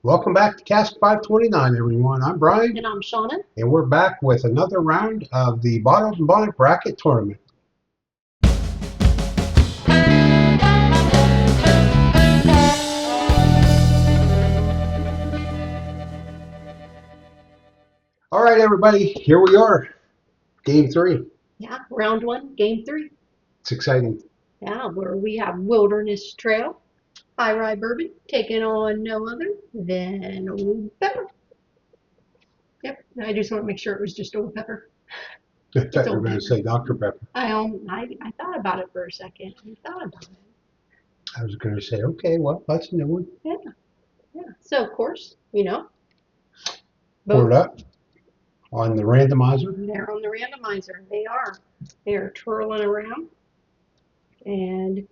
Welcome back to Cask 529, everyone. I'm Brian. And I'm Shona. And we're back with another round of the Bottled and Bond Bracket Tournament. All right, everybody, here we are. Game 3. Yeah, round 1, game 3. It's exciting. Yeah, where we have Wilderness Trail High Rye Bourbon taking on no other than Old Pepper. Yep, I just want to make sure it was just Old Pepper. I thought you were going to say Dr. Pepper. I thought about it for a second. I was going to say, okay, well, that's a new one. Yeah. So, of course, Pour both it up on the randomizer. they're on the randomizer. They are. They are twirling around. And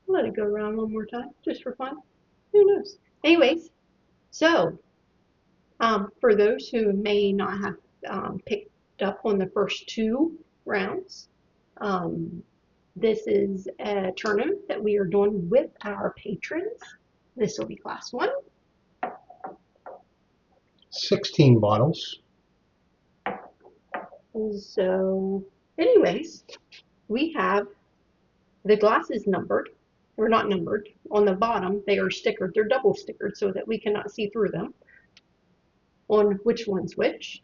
let it go around one more time, just for fun. Who knows? Anyways, so for those who may not have picked up on the first 2 rounds, this is a tournament that we are doing with our patrons. This will be class 1. 16 bottles. So, anyways, we have the glasses numbered. Or not numbered. On the bottom, they are stickered. They're double stickered so that we cannot see through them on which one's which.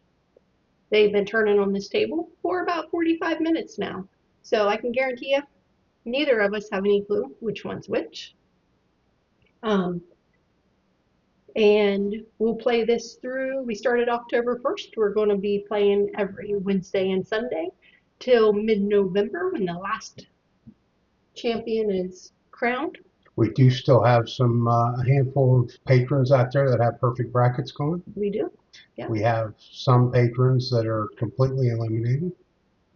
They've been turning on this table for about 45 minutes now. So I can guarantee you, neither of us have any clue which one's which. And we'll play this through. We started October 1st. We're going to be playing every Wednesday and Sunday till mid-November when the last champion is crowned. We do still have some a handful of patrons out there that have perfect brackets going. We do. Yeah. We have some patrons that are completely eliminated.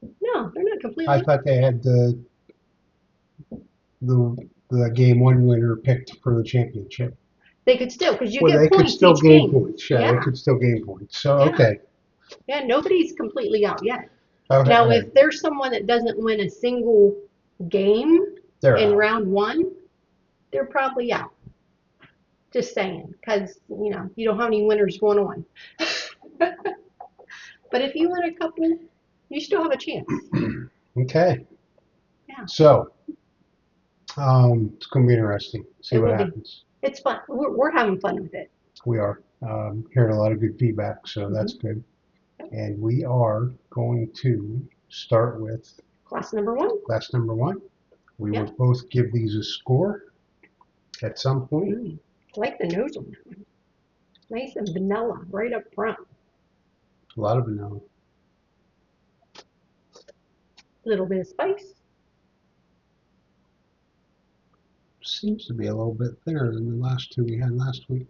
No, they're not completely. I thought they had the game 1 winner picked for the championship. They could still, because you Well, get they points could still each gain game. points. Yeah, they could still gain points. So, Yeah. okay. Yeah, nobody's completely out yet. Okay. Now, if there's someone that doesn't win a single game in round 1, they're probably out. Just saying, because, you don't have any winners going on. But if you win a couple, you still have a chance. Okay. Yeah. So, it's going to be interesting. See what happens. It's fun. We're having fun with it. We are hearing a lot of good feedback, so that's good. And we are going to start with class number 1. Class number 1. We will both give these a score at some point. I like the nose on that one. Nice and vanilla right up front. A lot of vanilla. A little bit of spice. Seems to be a little bit thinner than the last 2 we had last week.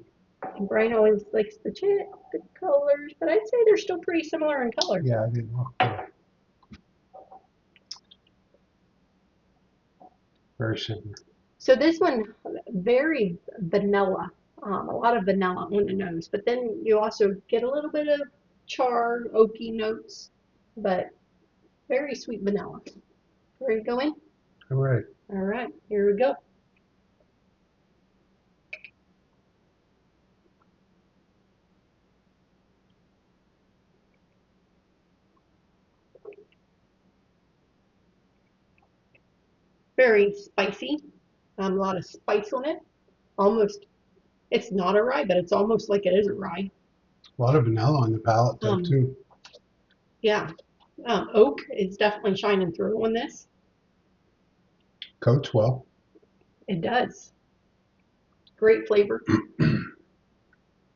Brian always likes to check the colors, but I'd say they're still pretty similar in color. Yeah, I didn't look there. Very similar. So this one, very vanilla, a lot of vanilla on the nose, but then you also get a little bit of char, oaky notes, but very sweet vanilla. Ready to go in? All right. All right, here we go. Very spicy, a lot of spice on it. Almost, it's not a rye, but it's almost like it is a rye. A lot of vanilla on the palate though, too. Yeah, oak is definitely shining through on this. Coats well. It does. Great flavor.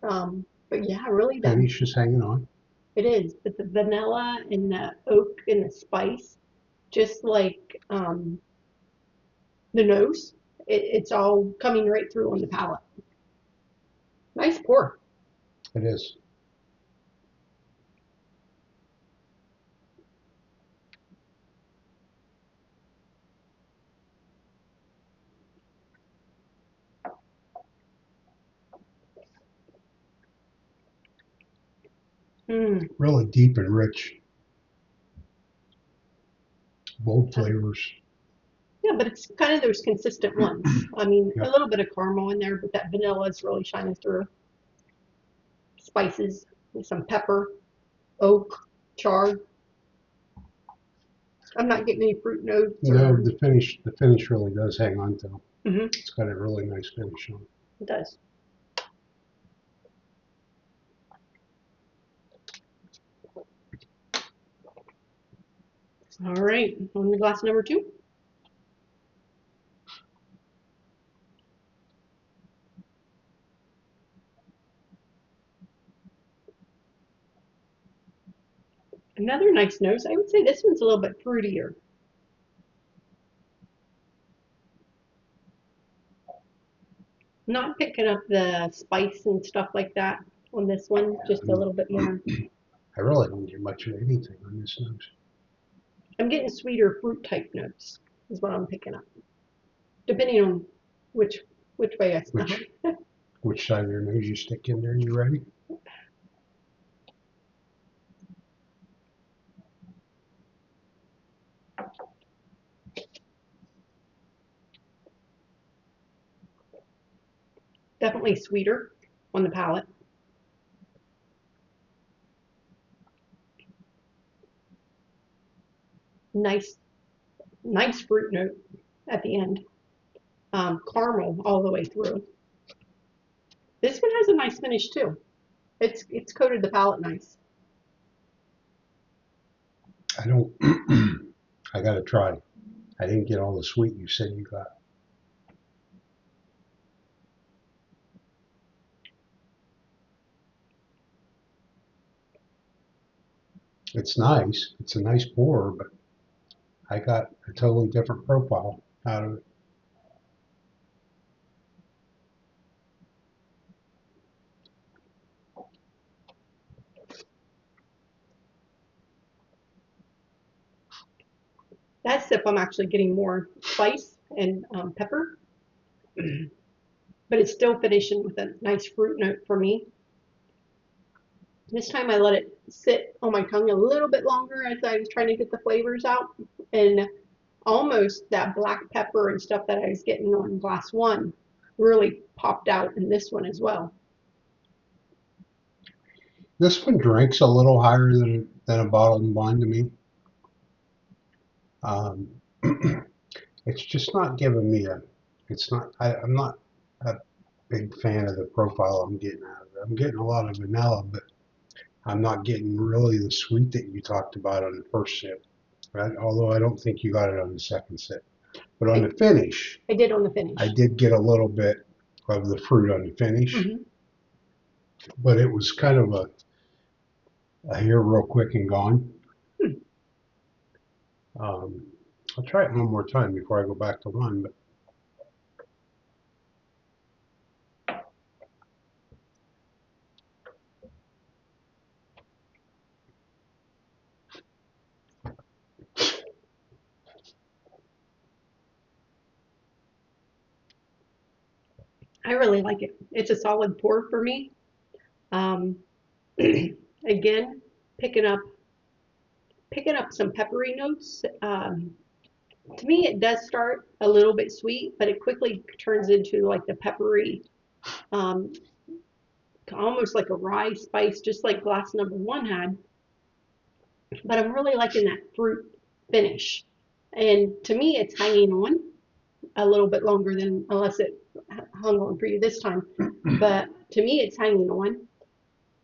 But yeah, really does. Finish is hanging on. It is, but the vanilla and the oak and the spice, just like the nose, it's all coming right through on the palate. Nice pour. It is. Really deep and rich. Bold flavors. Yeah, but it's kind of those consistent ones. I mean, a Yep. little bit of caramel in there, but that vanilla is really shining through. Spices, some pepper, oak, char. I'm not getting any fruit notes No, or. the finish really does hang on to. Mhm, It's got a really nice finish on it. it does. All right, on to glass number 2. Another nice nose. I would say this one's a little bit fruitier. Not picking up the spice and stuff like that on this one, just a little bit more. I really don't get much of anything on this nose. I'm getting sweeter fruit type notes is what I'm picking up, depending on which which way I smell Which it. which side of your nose you stick in there? You ready? Definitely sweeter on the palate. Nice, nice fruit note at the end. Caramel all the way through. This one has a nice finish too. It's coated the palate nice. I don't. I gotta try. I didn't get all the sweet you said you got. It's nice. It's a nice pour, but I got a totally different profile out of it. That sip, I'm actually getting more spice and pepper, but it's still finishing with a nice fruit note for me. This time I let it sit on my tongue a little bit longer as I was trying to get the flavors out, and almost that black pepper and stuff that I was getting on glass 1 really popped out in this one as well. This one drinks a little higher than a bottled and bond to me. Um, it's just not giving me a. It's not. I'm not a big fan of the profile I'm getting out of it. I'm getting a lot of vanilla, but I'm not getting really the sweet that you talked about on the first sip. Right? Although I don't think you got it on the second sip. But on I, the finish, I did on the I finish. did get a little bit of the fruit on the finish, Hmm. but it was kind of a here real quick and gone. Hmm. Um, I'll try it one more time before I go back to one, but I really like it. It's a solid pour for me. Um, again, picking up picking up some peppery notes. To me, it does start a little bit sweet, but it quickly turns into like the peppery, um, almost like a rye spice, just like glass number 1 had. But I'm really liking that fruit finish. And to me, it's hanging on a little bit longer than unless it hung on for you this time. But to me, it's hanging on.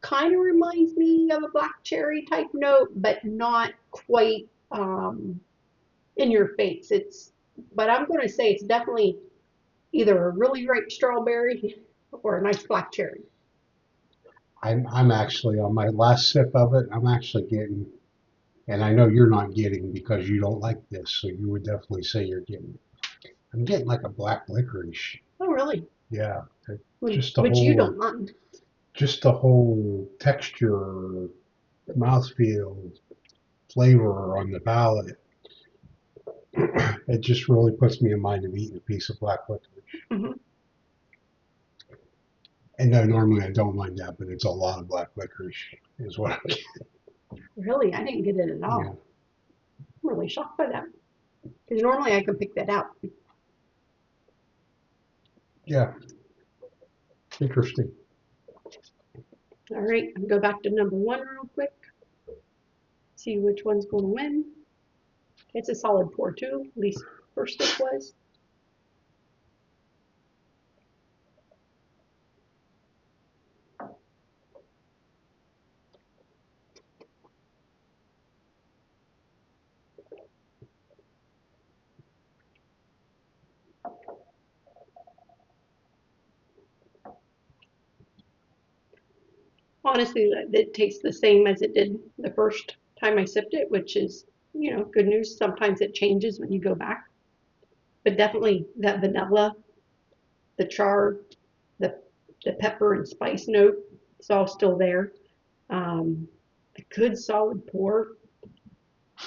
Kind of reminds me of a black cherry type note, but not quite in your face. But I'm going to say it's definitely either a really ripe strawberry or a nice black cherry. I'm actually on my last sip of it. I'm actually getting, and I know you're not getting because you don't like this, so you would definitely say you're getting. I'm getting like a black licorice. Oh, really? Yeah, just the Which you whole, don't mind. just the whole texture, mouthfeel, flavor on the palate. It just really puts me in mind of eating a piece of black licorice. Hmm. And no, normally I don't mind that, but it's a lot of black licorice is what I'm getting. Really? I didn't get it at Yeah. all. I'm really shocked by that. Because normally I can pick that out. Yeah. Interesting. All right, I'll go back to number 1 real quick. See which one's going to win. It's a solid pour too, at least first it was. Honestly, it tastes the same as it did the first time I sipped it, which is, good news. Sometimes it changes when you go back. But definitely that vanilla, the char, the, the pepper and spice note, it's all still there. A good solid pour.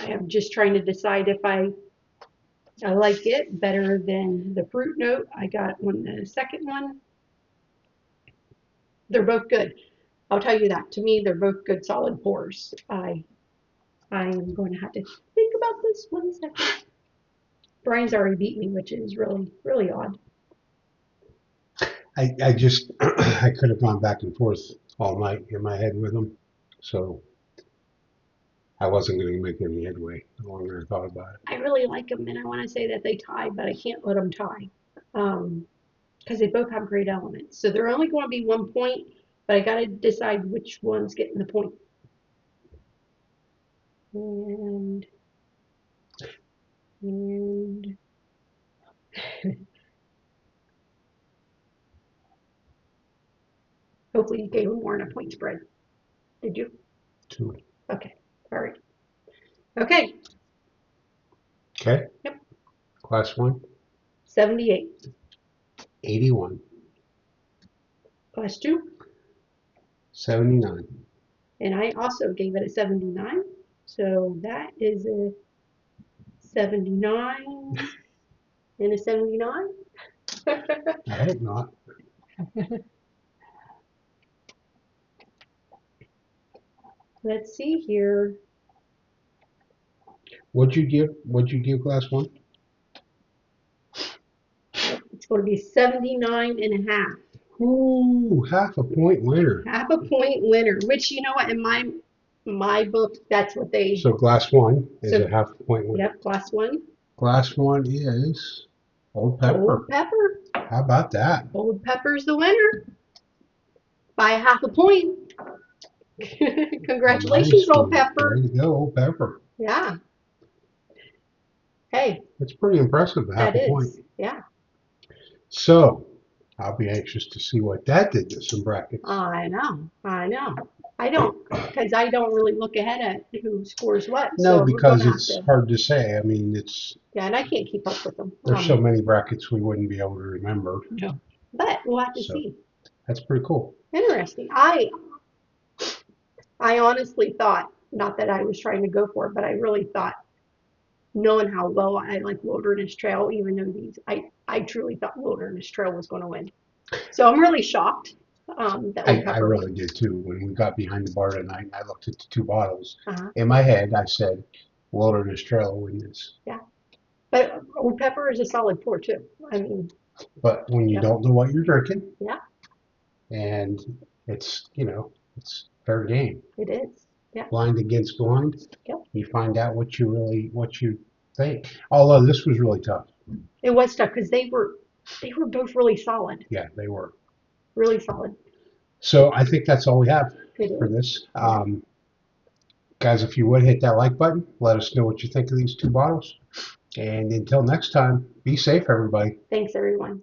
I am just trying to decide if I like it better than the fruit note I got on the second one. They're both good. I'll tell you that. To me, they're both good solid pours. I am going to have to think about this 1 second. Brian's already beat me, which is really, really odd. I just, I could have gone back and forth all night in my head with them. So I wasn't going to make any headway the longer I thought about it. I really like them, and I want to say that they tie, but I can't let them tie because they both have great elements. So they're only going to be 1 point, but I got to decide which one's getting the point. And hopefully you gave them more in a point spread. Did you? 2. Okay. All right. Okay. Okay. Yep. Class 1. 78. 81. Class 2. 79. And I also gave it a 79. So that is a 79 and a 79. I hope not. Let's see here. What'd you give class 1? It's going to be 79 and a half. Ooh, half a point winner. Half a point winner, which you know what, in my book, that's what they. So class 1 is a half a point winner. Yep, class 1. Class 1 is Old Pepper. Old Pepper. How about that? Old Pepper's the winner by half a point. Congratulations, Nice, Old Pepper. way to go, Old Pepper. Yeah. Hey. That's pretty impressive, half a point. Yeah. So, I'll be anxious to see what that did to some brackets. I know. I don't, because I don't really look ahead at who scores what. No, So because it's hard to say. I mean, it's. Yeah, and I can't keep up with them. There's so many brackets we wouldn't be able to remember. No. But we'll have to see. That's pretty cool. Interesting. I honestly thought, not that I was trying to go for it, but I really thought, knowing how well I like Wilderness Trail, even though I truly thought Wilderness Trail was going to win. So I'm really shocked. I really did too. When we got behind the bar tonight and I looked at the 2 bottles, in my head I said, Wilderness Trail will win this. Yeah. But Old Pepper is a solid pour too. I mean. But when you don't know what you're drinking. Yeah. And it's, it's fair game. It is. Yeah. Blind against blind. Yep. You find out what you think. Although this was really tough. It was tough because they were both really solid. Yeah, they were. Really solid. So I think that's all we have for this. Guys, if you would hit that like button, let us know what you think of these 2 bottles. And until next time, be safe, everybody. Thanks, everyone.